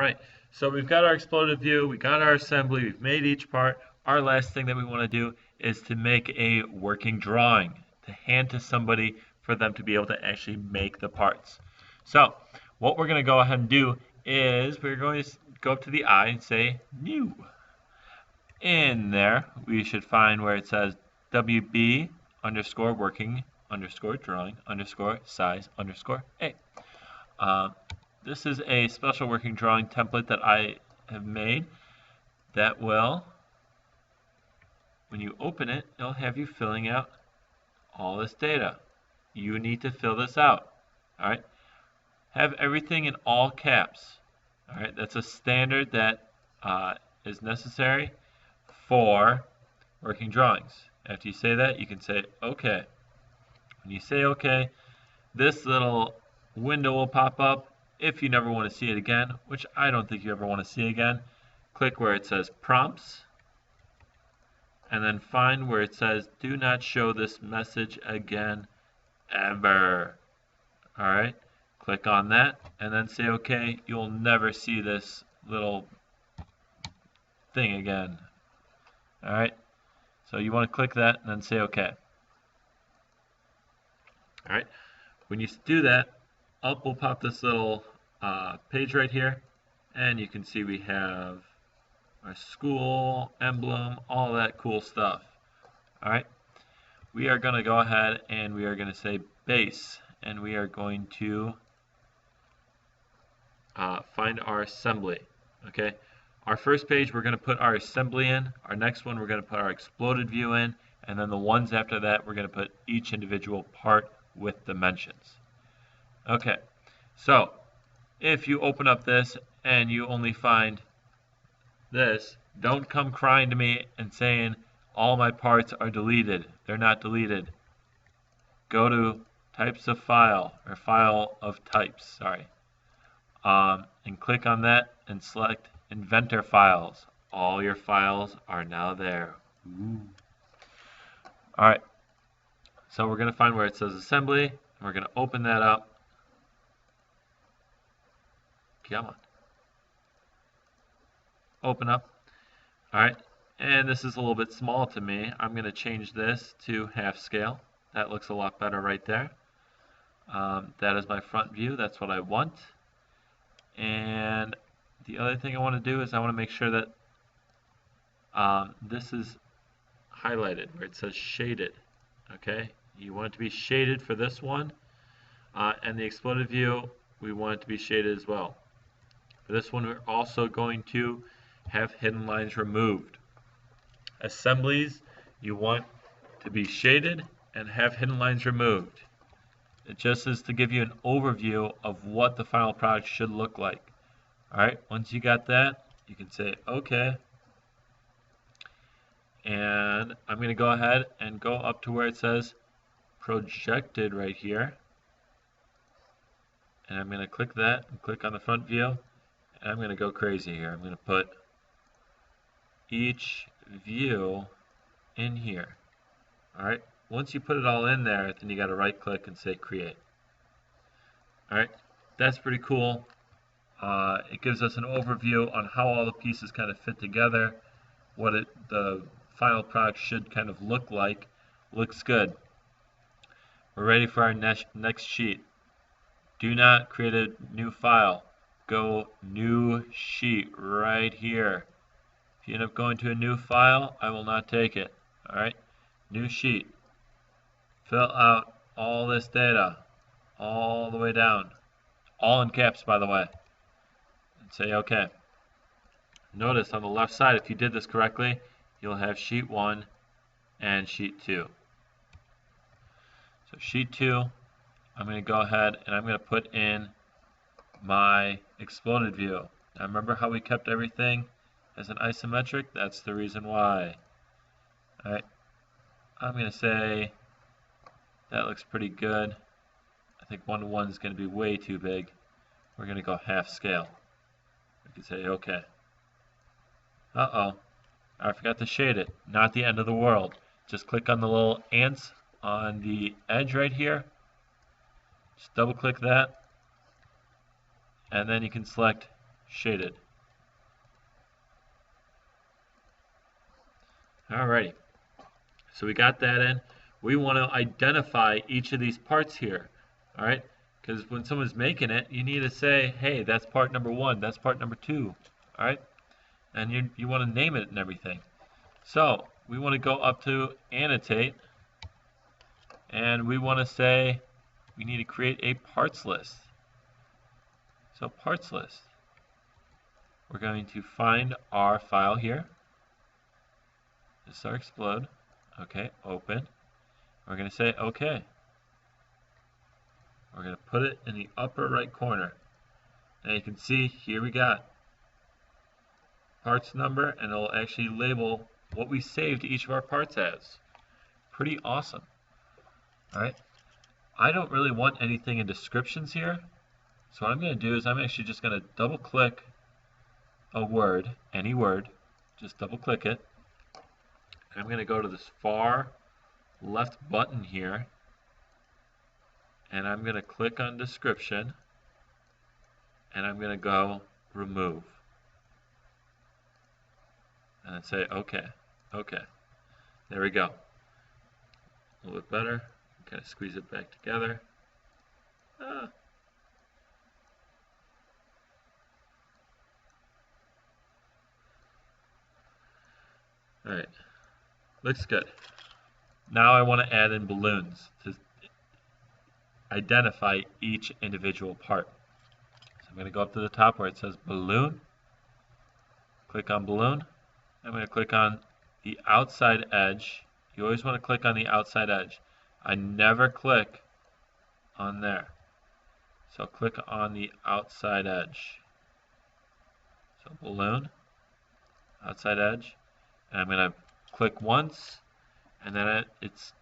Alright, so we've got our exploded view, we got our assembly, we've made each part. Our last thing that we want to do is to make a working drawing to hand to somebody for them to be able to actually make the parts. So what we're going to go ahead and do is we're going to go up to the eye and say new. In there we should find where it says WB underscore working underscore drawing underscore size underscore A. This is a special working drawing template that I have made that will, when you open it, it'll have you filling out all this data. You need to fill this out. Alright? Have everything in all caps. Alright, that's a standard that is necessary for working drawings. After you say that, you can say OK. When you say OK, this little window will pop up. If you never want to see it again, which I don't think you ever want to see again, click where it says prompts, and then find where it says do not show this message again ever. Alright, click on that and then say OK. You'll never see this little thing again. Alright, so you want to click that and then say OK. Alright, when you do that, up will pop this little page right here, and you can see we have our school emblem, all that cool stuff. Alright, we are going to go ahead and we are going to say base, and we are going to find our assembly. Okay, our first page we're going to put our assembly in, our next one we're going to put our exploded view in, and then the ones after that we're going to put each individual part with dimensions. Okay, so if you open up this and you only find this, don't come crying to me and saying all my parts are deleted. They're not deleted. Go to types of file, or file of types, sorry, and click on that and select inventor files. All your files are now there. Ooh. Alright, so we're going to find where it says assembly, and we're going to open that up. Come on. Open up. Alright, and this is a little bit small to me. I'm going to change this to half scale. That looks a lot better right there. That is my front view. That's what I want. And the other thing I want to do is I want to make sure that this is highlighted where it says shaded. Okay, you want it to be shaded for this one. And the exploded view, we want it to be shaded as well. For this one, we're also going to have hidden lines removed. Assemblies, you want to be shaded and have hidden lines removed. It just is to give you an overview of what the final product should look like. Alright, once you got that, you can say OK. And I'm going to go ahead and go up to where it says projected right here. And I'm going to click that and click on the front view. And I'm going to go crazy here. I'm going to put each view in here. Alright, once you put it all in there, then you got to right click and say create. Alright, that's pretty cool. It gives us an overview on how all the pieces kind of fit together, what the final product should kind of look like. Looks good. We're ready for our next sheet. Do not create a new file. Go new sheet right here. If you end up going to a new file, I will not take it. Alright, new sheet. Fill out all this data all the way down. All in caps, by the way. And say OK. Notice on the left side, if you did this correctly, you'll have sheet 1 and sheet 2. So sheet 2, I'm going to go ahead and I'm going to put in my exploded view. Now remember how we kept everything as an isometric? That's the reason why. Alright, I'm going to say that looks pretty good. I think 1:1 is going to be way too big. We're going to go half scale. We can say OK. Uh-oh, I forgot to shade it. Not the end of the world. Just click on the little ants on the edge right here. Just double click that. And then you can select shaded. Alrighty, so we got that in. We want to identify each of these parts here, all right? Because when someone's making it, you need to say, hey, that's part number 1, that's part number 2, all right? And you want to name it and everything. So we want to go up to annotate, and we want to say we need to create a parts list. So parts list. We're going to find our file here. This is our explode. Okay, open. We're going to say okay. We're going to put it in the upper right corner. And you can see here we got parts number, and it'll actually label what we saved each of our parts as. Pretty awesome. Alright. I don't really want anything in descriptions here. So what I'm going to do is I'm actually just going to double click a word, any word, just double click it. And I'm going to go to this far left button here, and I'm going to click on description, and I'm going to go remove. And say okay, okay. There we go. A little bit better. Kind of squeeze it back together. Alright, looks good. Now I want to add in balloons to identify each individual part. So I'm going to go up to the top where it says balloon, click on balloon. I'm going to click on the outside edge. You always want to click on the outside edge. I never click on there. So click on the outside edge. So balloon, outside edge. And I'm going to click once, and then it's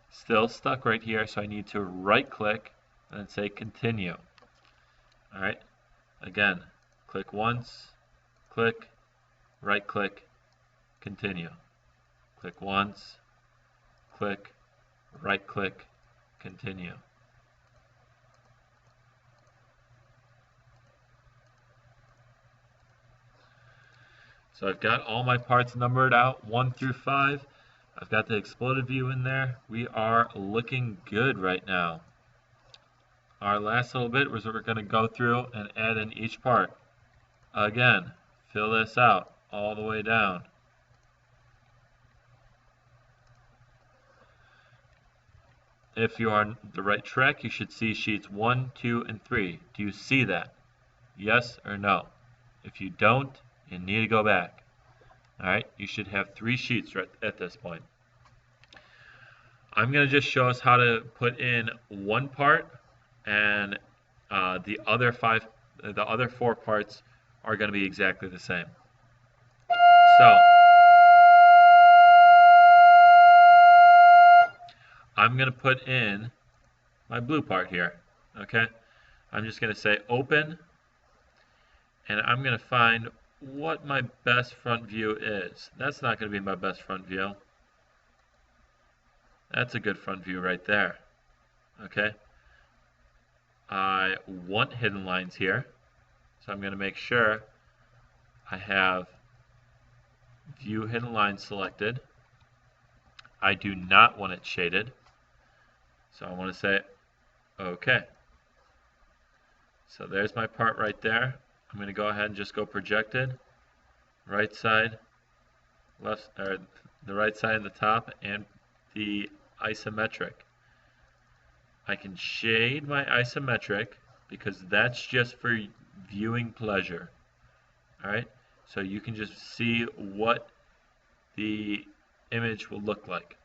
still stuck right here, so I need to right click and then say continue. Alright, again, click once, click, right click, continue. Click once, click, right click, continue. So I've got all my parts numbered out 1 through 5. I've got the exploded view in there. We are looking good right now. Our last little bit was we're going to go through and add in each part. Again, fill this out all the way down. If you're on the right track, you should see sheets 1, 2, and 3. Do you see that? Yes or no? If you don't, you need to go back. Alright, you should have 3 sheets right at this point. I'm going to just show us how to put in one part, and the other 4 parts are going to be exactly the same. So I'm going to put in my blue part here. Okay, I'm just going to say open, and I'm going to find what my best front view is. That's not going to be my best front view. That's a good front view right there. Okay, I want hidden lines here, so I'm going to make sure I have view hidden lines selected. I do not want it shaded, so I want to say okay. So there's my part right there. I'm going to go ahead and just go projected, right side, left, or the right side in the top, and the isometric. I can shade my isometric because that's just for viewing pleasure. Alright, so you can just see what the image will look like.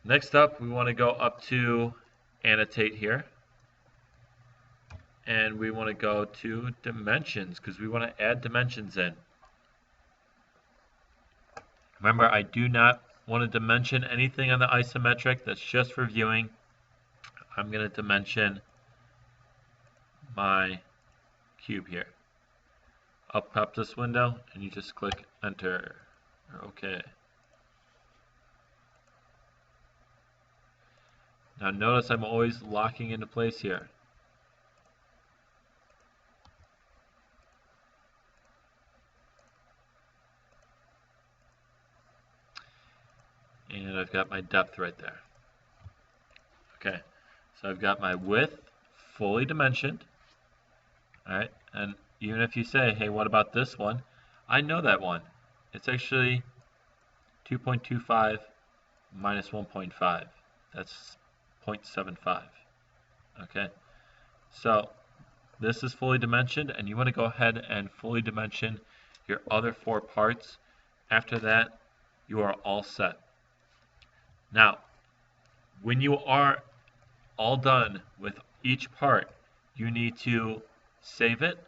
Next up, we want to go up to annotate here. And we want to go to dimensions because we want to add dimensions in. Remember, I do not want to dimension anything on the isometric. That's just for viewing. I'm going to dimension my cube here. I'll pop this window and you just click enter. Okay. Now notice I'm always locking into place here. And I've got my depth right there. Okay, so I've got my width fully dimensioned. All right, and even if you say, hey, what about this one? I know that one. It's actually 2.25 minus 1.5. That's 0.75. Okay, so this is fully dimensioned, and you want to go ahead and fully dimension your other 4 parts. After that, you are all set. Now, when you are all done with each part, you need to save it.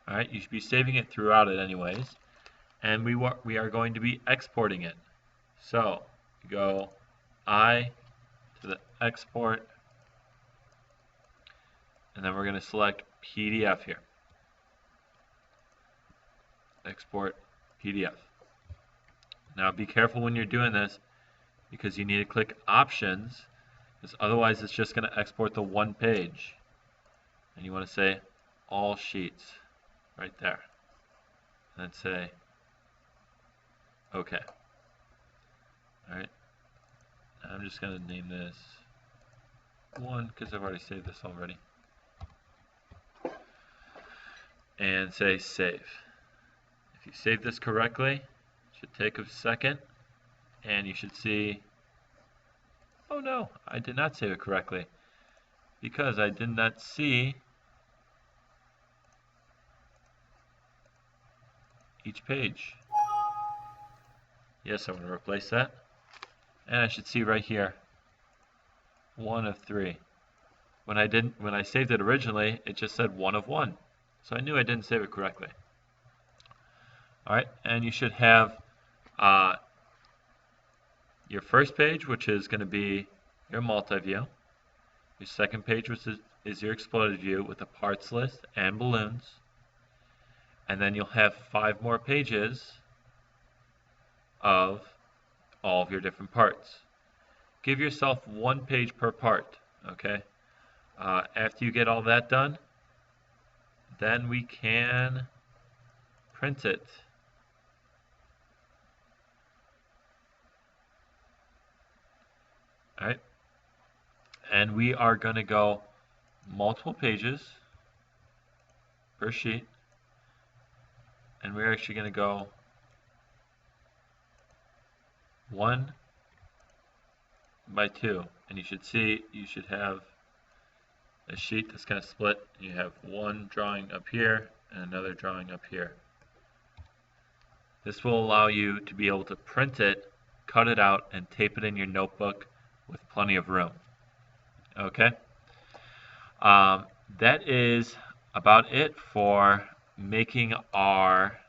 All right, you should be saving it throughout it anyways. And we are going to be exporting it. So you go I to the export, and then we're going to select PDF here. Export PDF. Now be careful when you're doing this, because you need to click options, because otherwise it's just going to export the one page. And you want to say all sheets right there. And then say OK. Alright. I'm just going to name this 1 because I've already saved this already. And say save. If you save this correctly, it should take a second, and you should see, oh no, I did not save it correctly because I did not see each page. Yes, I'm going to replace that, and I should see right here 1 of 3. When I saved it originally, it just said 1 of 1, so I knew I didn't save it correctly. Alright, and you should have your first page, which is going to be your multi-view. Your second page, which is your exploded view with the parts list and balloons. And then you'll have 5 more pages of all of your different parts. Give yourself 1 page per part, okay? After you get all that done, then we can print it. All right, and we are going to go multiple pages per sheet, and we're actually going to go 1 by 2, and you should have a sheet that's kind of split. You have one drawing up here and another drawing up here. This will allow you to be able to print it, cut it out, and tape it in your notebook with plenty of room. Okay? That is about it for making our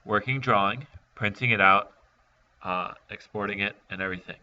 working drawing, printing it out, exporting it, and everything.